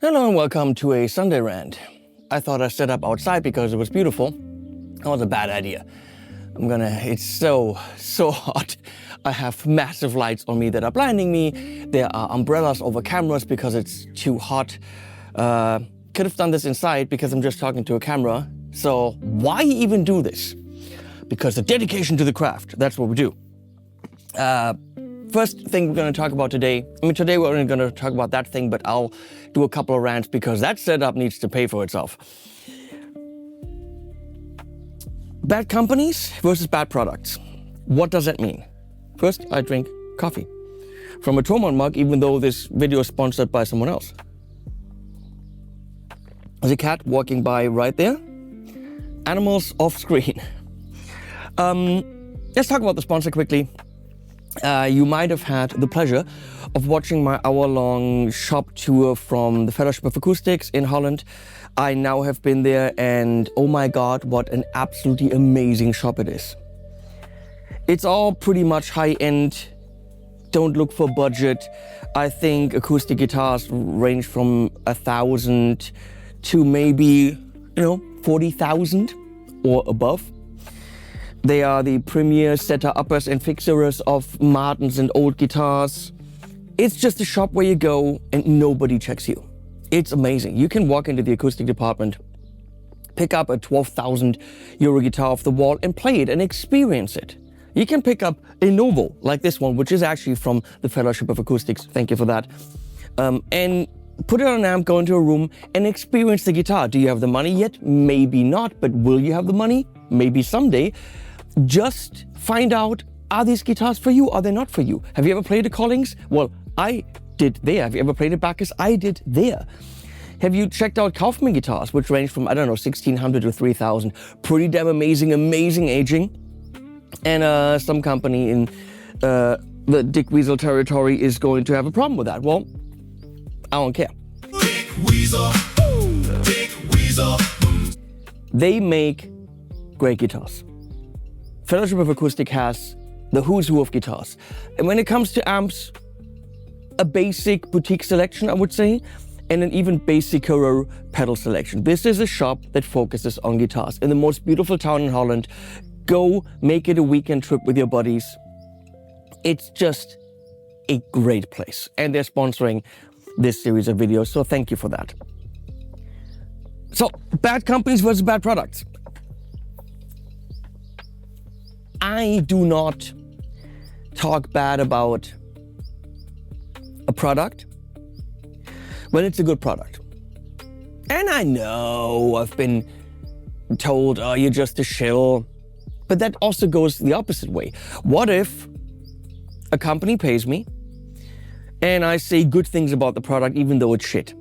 Hello and welcome to a Sunday rant. I thought I'd set up outside because it was beautiful. That was a bad idea. It's so hot. I have massive lights on me that are blinding me. There are umbrellas over cameras because it's too hot. Could have done this inside because I'm just talking to a camera. So why even do this? Because the dedication to the craft, that's what we do. First thing we're going to talk about today, today we're only going to talk about that thing, but I'll do a couple of rants because that setup needs to pay for itself. Bad companies versus bad products. What does that mean? First, I drink coffee from a Tormund mug, even though this video is sponsored by someone else. There's a cat walking by right there. Animals off screen. Let's talk about the sponsor quickly. You might have had the pleasure of watching my hour-long shop tour from the Fellowship of Acoustics in Holland. I now have been there and oh my God, what an absolutely amazing shop it is. It's all pretty much high-end, don't look for budget. I think acoustic guitars range from 1,000 to maybe, 40,000 or above. They are the premier setter uppers and fixers of Martins and old guitars. It's just a shop where you go and nobody checks you. It's amazing. You can walk into the acoustic department, pick up a 12,000 euro guitar off the wall and play it and experience it. You can pick up a Novo like this one, which is actually from the Fellowship of Acoustics. Thank you for that. And put it on an amp, go into a room and experience the guitar. Do you have the money yet? Maybe not, but will you have the money? Maybe someday. Just find out, are these guitars for you? Are they not for you? Have you ever played a Collings? Well, I did there. Have you ever played a Bacchus? I did there. Have you checked out Kaufman guitars, which range from, 1,600 to 3,000? Pretty damn amazing aging. And some company in the Dick Weasel territory is going to have a problem with that. Well, I don't care. Dick Weasel. Dick Weasel. They make great guitars. Fellowship of Acoustic has the who's who of guitars. And when it comes to amps, a basic boutique selection, I would say, and an even basicer pedal selection. This is a shop that focuses on guitars in the most beautiful town in Holland. Go make it a weekend trip with your buddies. It's just a great place. And they're sponsoring this series of videos, so thank you for that. So, bad companies versus bad products. I do not talk bad about a product when it's a good product. And I know I've been told, oh, you're just a shill. But that also goes the opposite way. What if a company pays me and I say good things about the product even though it's shit?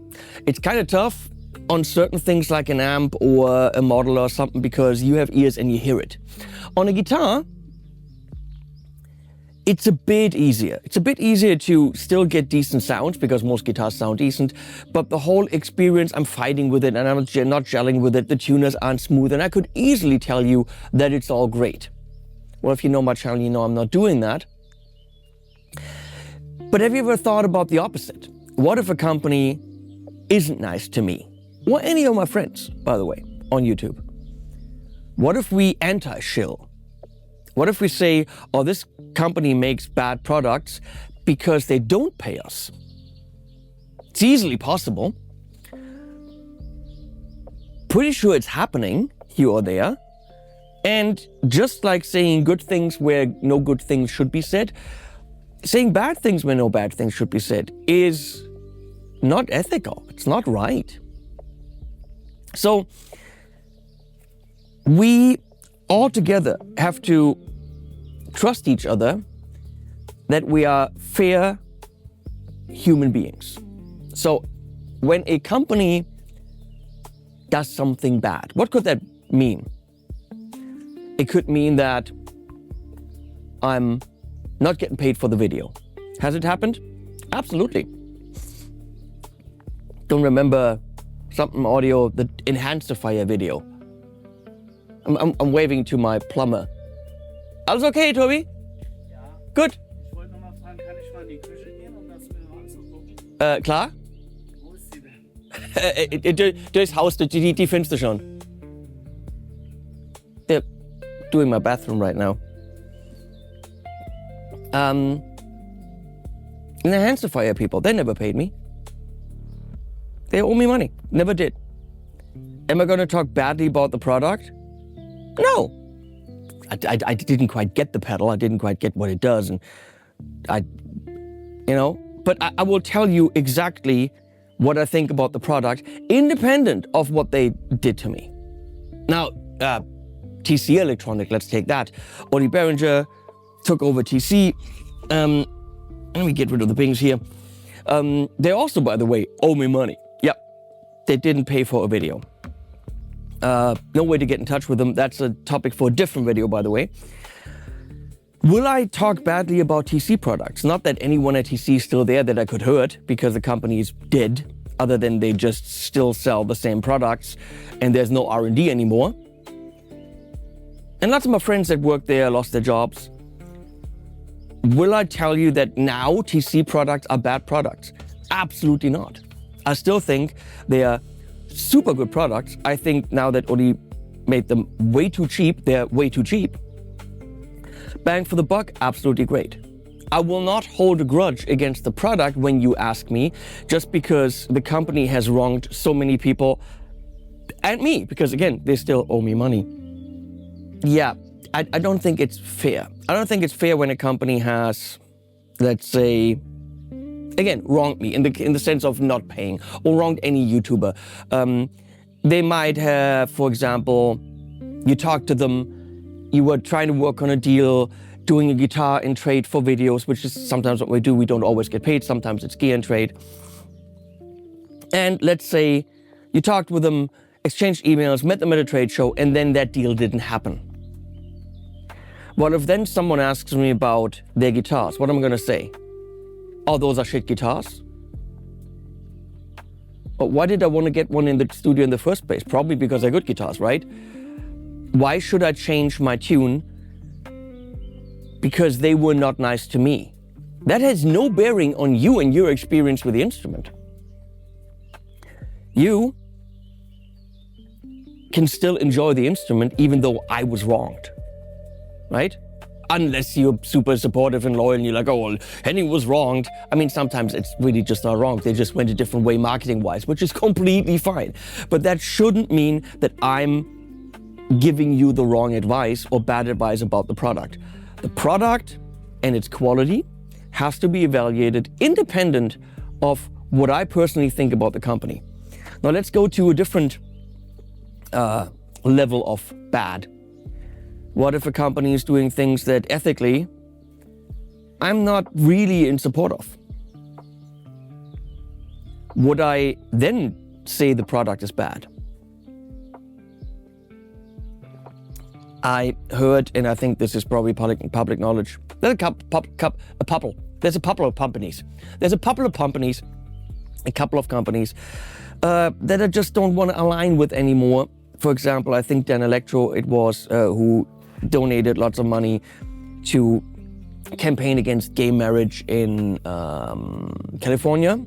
It's kind of tough on certain things like an amp or a model or something because you have ears and you hear it. On a guitar, it's a bit easier. It's a bit easier to still get decent sounds because most guitars sound decent, but the whole experience, I'm fighting with it and I'm not gelling with it. The tuners aren't smooth and I could easily tell you that it's all great. Well, if you know my channel, you know I'm not doing that. But have you ever thought about the opposite? What if a company isn't nice to me? Or any of my friends, by the way, on YouTube. What if we anti-shill? What if we say, oh, this company makes bad products because they don't pay us? It's easily possible. Pretty sure it's happening here or there. And just like saying good things where no good things should be said, saying bad things where no bad things should be said is not ethical. It's not right. So we all together have to trust each other that we are fair human beings. So when a company does something bad, what could that mean? It could mean that I'm not getting paid for the video. Has it happened? Absolutely. Don't remember something audio, the Enhancifier video. I'm waving to my plumber. Alles okay, Tobi? Ja. Gut. Ich wollte noch mal fragen, kann ich mal in die Küche gehen, um das mir mal anzugucken? Klar? Wo ist sie denn? Durchs Haus, die Fenster schon. They're doing my bathroom right now. And the Enhancer people, they never paid me. They owe me money. Never did. Am I going to talk badly about the product? No. I didn't quite get the pedal. I didn't quite get what it does. And but I will tell you exactly what I think about the product, independent of what they did to me. Now, TC Electronic, let's take that. Oli Behringer took over TC. Let me get rid of the pings here. They also, by the way, owe me money. Yep, they didn't pay for a video. No way to get in touch with them. That's a topic for a different video, by the way. Will I talk badly about TC products? Not that anyone at TC is still there that I could hurt, because the company is dead, other than they just still sell the same products and there's no R&D anymore. And lots of my friends that worked there lost their jobs. Will I tell you that now TC products are bad products? Absolutely not. I still think they are super good products. I think now that Oli made them way too cheap, they're way too cheap. Bang for the buck, absolutely great. I will not hold a grudge against the product when you ask me, just because the company has wronged so many people and me, because again, they still owe me money. Yeah, I don't think it's fair. I don't think it's fair when a company has, let's say, again, wronged me in the sense of not paying, or wronged any YouTuber. They might have, for example, you talk to them, you were trying to work on a deal, doing a guitar in trade for videos, which is sometimes what we do. We don't always get paid. Sometimes it's gear in trade. And let's say you talked with them, exchanged emails, met them at a trade show, and then that deal didn't happen. Well, if then someone asks me about their guitars, what am I going to say? Oh, those are shit guitars? But why did I want to get one in the studio in the first place? Probably because they're good guitars, right? Why should I change my tune because they were not nice to me? That has no bearing on you and your experience with the instrument. You can still enjoy the instrument even though I was wronged, right? Unless you're super supportive and loyal and you're like, oh, well, Henning was wronged. I mean, sometimes it's really just not wrong. They just went a different way marketing-wise, which is completely fine. But that shouldn't mean that I'm giving you the wrong advice or bad advice about the product. The product and its quality has to be evaluated independent of what I personally think about the company. Now let's go to a different level of bad. What if a company is doing things that ethically I'm not really in support of? Would I then say the product is bad? I heard, and I think this is probably public knowledge, there's a couple of companies that I just don't want to align with anymore. For example, I think Dan Electro, it was, who donated lots of money to campaign against gay marriage in California.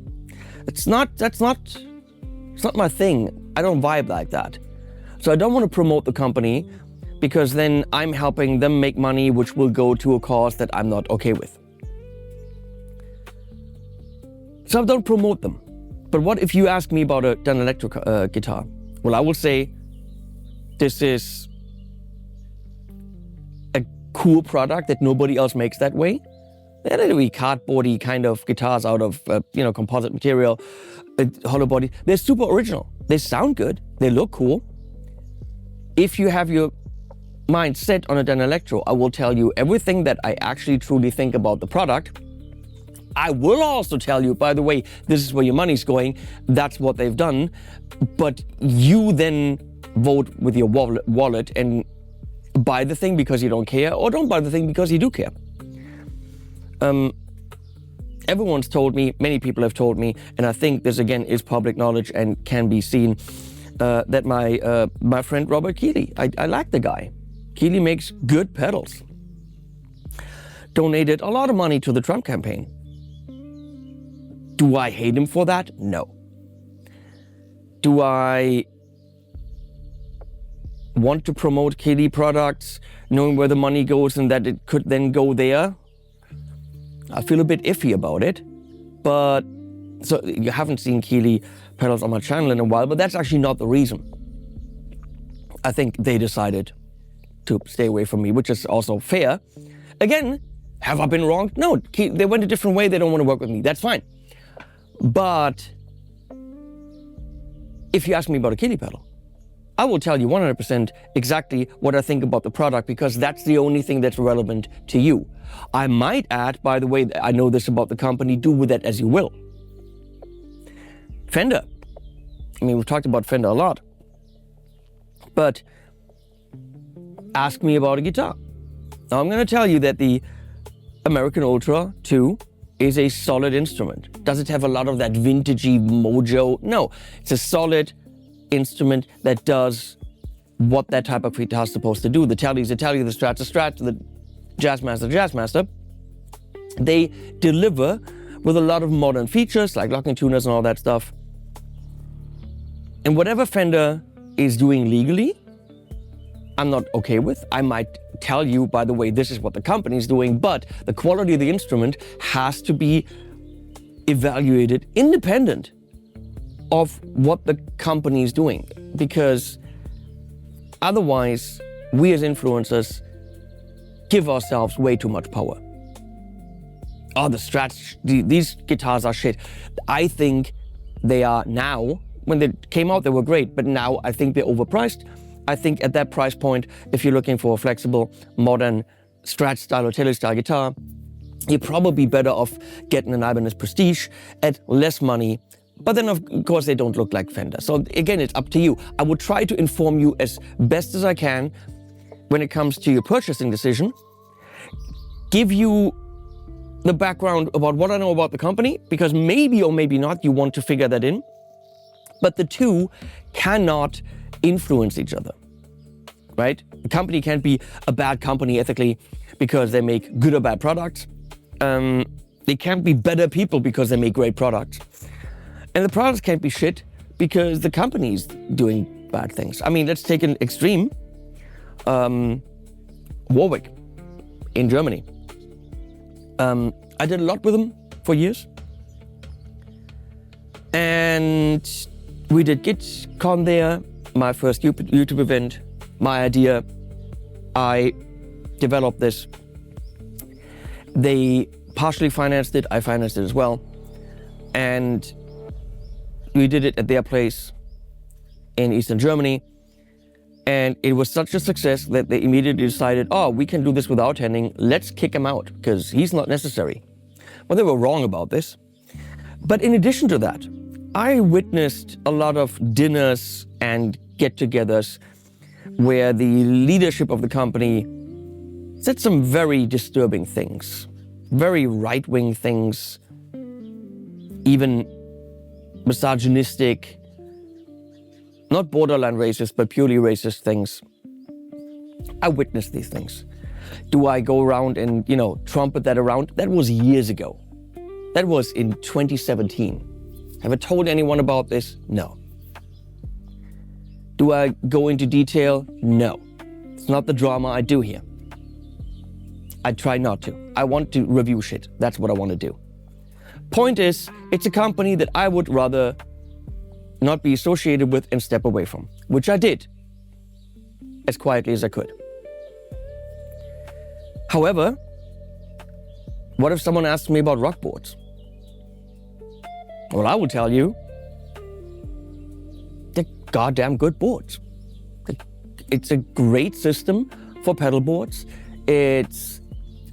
It's not my thing. I don't vibe like that. So I don't want to promote the company, because then I'm helping them make money, which will go to a cause that I'm not okay with. So I don't promote them. But what if you ask me about a Dan Electro guitar? Well, I will say this is a cool product that nobody else makes that way. They're literally cardboardy kind of guitars out of composite material, hollow body. They're super original. They sound good. They look cool. If you have your mind set on a Dan Electro, I will tell you everything that I actually truly think about the product. I will also tell you, by the way, this is where your money's going. That's what they've done. But you then vote with your wallet and buy the thing because you don't care, or don't buy the thing because you do care. Everyone's told me, many people have told me, and I think this again is public knowledge and can be seen, that my friend Robert Keeley, I like the guy. Keeley makes good pedals. Donated a lot of money to the Trump campaign. Do I hate him for that? No. Do I want to promote Keeley products, knowing where the money goes and that it could then go there? I feel a bit iffy about it, but so you haven't seen Keeley pedals on my channel in a while, but that's actually not the reason. I think they decided to stay away from me, which is also fair. Again, have I been wrong? No, they went a different way. They don't want to work with me. That's fine. But if you ask me about a Keeley pedal, I will tell you 100% exactly what I think about the product, because that's the only thing that's relevant to you. I might add, by the way, I know this about the company, do with that as you will. Fender. I mean, we've talked about Fender a lot. But ask me about a guitar. Now, I'm going to tell you that the American Ultra 2 is a solid instrument. Does it have a lot of that vintagey mojo? No, it's a solid instrument that does what that type of guitar is supposed to do. The Telly is a Telly, the Strat's a Strat, the Jazzmaster. They deliver with a lot of modern features like locking tuners and all that stuff. And whatever Fender is doing legally, I'm not okay with. I might tell you, by the way, this is what the company is doing, but the quality of the instrument has to be evaluated independent of what the company is doing, because otherwise we as influencers give ourselves way too much power. Oh, the Strats, these guitars are shit. I think they are now. When they came out, they were great, but now I think they're overpriced. I think at that price point, if you're looking for a flexible, modern Strat style or Telly style guitar, you're probably better off getting an Ibanez Prestige at less money. But then, of course, they don't look like Fender. So again, it's up to you. I would try to inform you as best as I can when it comes to your purchasing decision. Give you the background about what I know about the company, because maybe or maybe not you want to figure that in. But the two cannot influence each other, right? A company can't be a bad company ethically because they make good or bad products. They can't be better people because they make great products. And the products can't be shit because the company's doing bad things. I mean, let's take an extreme. Warwick in Germany. I did a lot with them for years. And we did GitCon there, my first YouTube event, my idea. I developed this. They partially financed it, I financed it as well. And we did it at their place in Eastern Germany. And it was such a success that they immediately decided, oh, we can do this without Henning, let's kick him out, because he's not necessary. Well, they were wrong about this. But in addition to that, I witnessed a lot of dinners and get-togethers where the leadership of the company said some very disturbing things, very right-wing things, even misogynistic, not borderline racist, but purely racist things. I witnessed these things. Do I go around and, trumpet that around? That was years ago. That was in 2017. Have I told anyone about this? No. Do I go into detail? No. It's not the drama I do here. I try not to. I want to review shit. That's what I want to do. Point is, it's a company that I would rather not be associated with and step away from, which I did, as quietly as I could. However, what if someone asks me about rock boards? Well, I will tell you, they're goddamn good boards. It's a great system for pedal boards. It's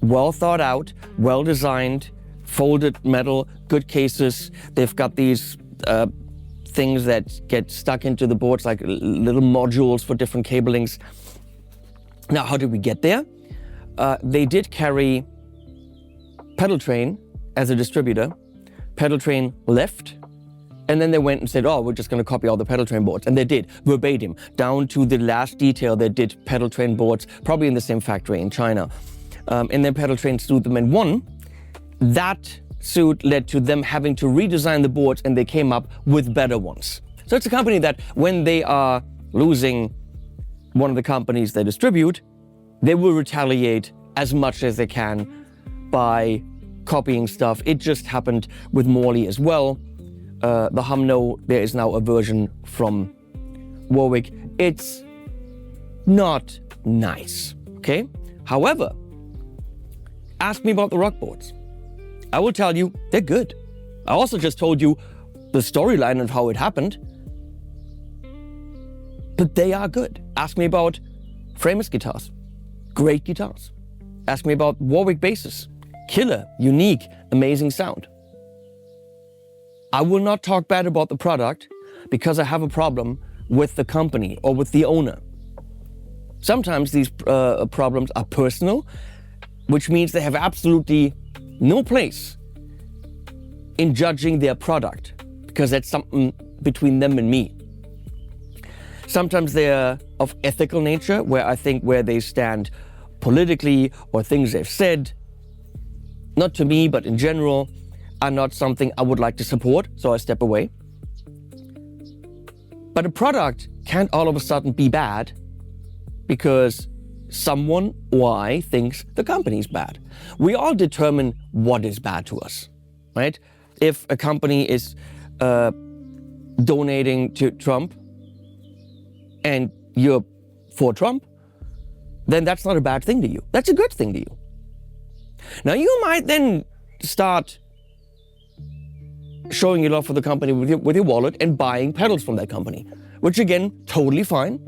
well thought out, well designed, folded metal, good cases. They've got these things that get stuck into the boards, like little modules for different cablings. Now, how did we get there? They did carry Pedal Train as a distributor. Pedal Train left, and then they went and said, oh, we're just going to copy all the Pedal Train boards. And they did, verbatim, down to the last detail. They did Pedal Train boards, probably in the same factory in China. And then Pedal Train sued them and won. That suit led to them having to redesign the boards, and they came up with better ones. So it's a company that when they are losing one of the companies they distribute, they will retaliate as much as they can by copying stuff. It just happened with Morley as well. The Humno, there is now a version from Warwick. It's not nice, okay? However, ask me about the rock boards. I will tell you, they're good. I also just told you the storyline of how it happened, but they are good. Ask me about Framus guitars, great guitars. Ask me about Warwick basses, killer, unique, amazing sound. I will not talk bad about the product because I have a problem with the company or with the owner. Sometimes these problems are personal, which means they have absolutely no place in judging their product, because that's something between them and me. Sometimes they're of ethical nature, where I think where they stand politically or things they've said, not to me, but in general, are not something I would like to support, so I step away. But a product can't all of a sudden be bad because someone or I thinks the company's bad. We all determine what is bad to us, right? If a company is donating to Trump and you're for Trump, then that's not a bad thing to you. That's a good thing to you. Now you might then start showing your love for the company with your wallet and buying pedals from that company, which again, totally fine.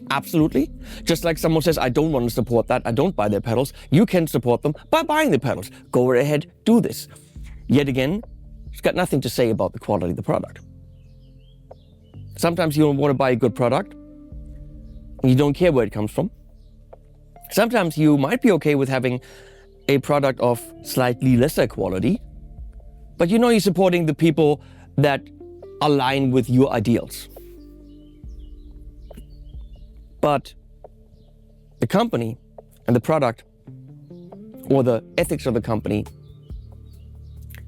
Absolutely. Just like someone says, I don't want to support that, I don't buy their pedals. You can support them by buying the pedals. Go ahead, do this. Yet again, it's got nothing to say about the quality of the product. Sometimes you don't want to buy a good product, and you don't care where it comes from. Sometimes you might be okay with having a product of slightly lesser quality, but you know you're supporting the people that align with your ideals. But the company and the product or the ethics of the company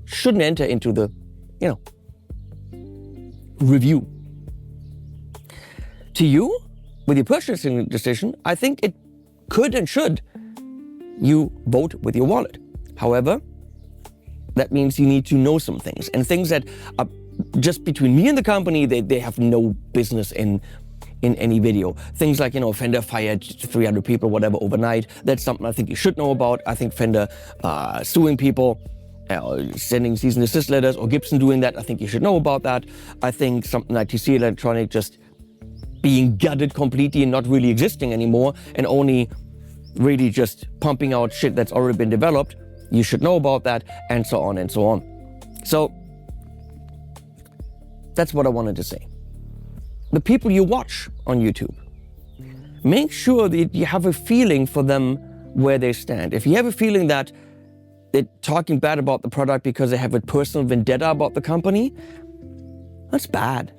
shouldn't enter into the, review. To you, with your purchasing decision, I think it could and should you vote with your wallet. However, that means you need to know some things, and things that are just between me and the company, they have no business in any video. Things like, Fender fired 300 people, whatever, overnight. That's something I think you should know about. I think Fender suing people, sending cease and desist letters, or Gibson doing that, I think you should know about that. I think something like TC Electronic just being gutted completely and not really existing anymore, and only really just pumping out shit that's already been developed, you should know about that, and so on and so on. So that's what I wanted to say. The people you watch on YouTube, make sure that you have a feeling for them where they stand. If you have a feeling that they're talking bad about the product because they have a personal vendetta about the company, that's bad.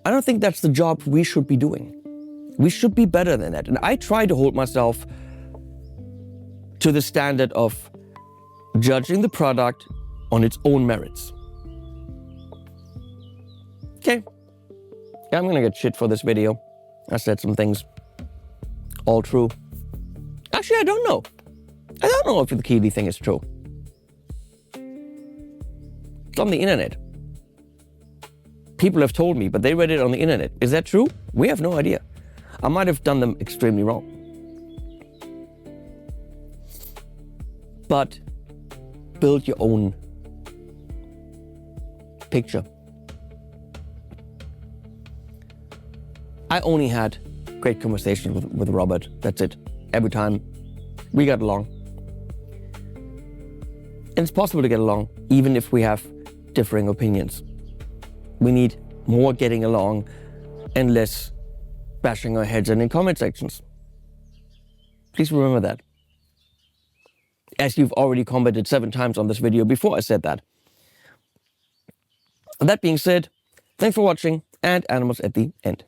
I don't think that's the job we should be doing. We should be better than that. And I try to hold myself to the standard of judging the product on its own merits. Okay. Yeah, I'm gonna get shit for this video. I said some things all true. Actually, I don't know. I don't know if the Keeley thing is true. It's on the internet. People have told me, but they read it on the internet. Is that true? We have no idea. I might have done them extremely wrong. But build your own picture. I only had great conversations with Robert. That's it. Every time we got along. And it's possible to get along even if we have differing opinions. We need more getting along and less bashing our heads in comment sections. Please remember that. As you've already commented 7 times on this video before I said that. That being said, thanks for watching, and animals at the end.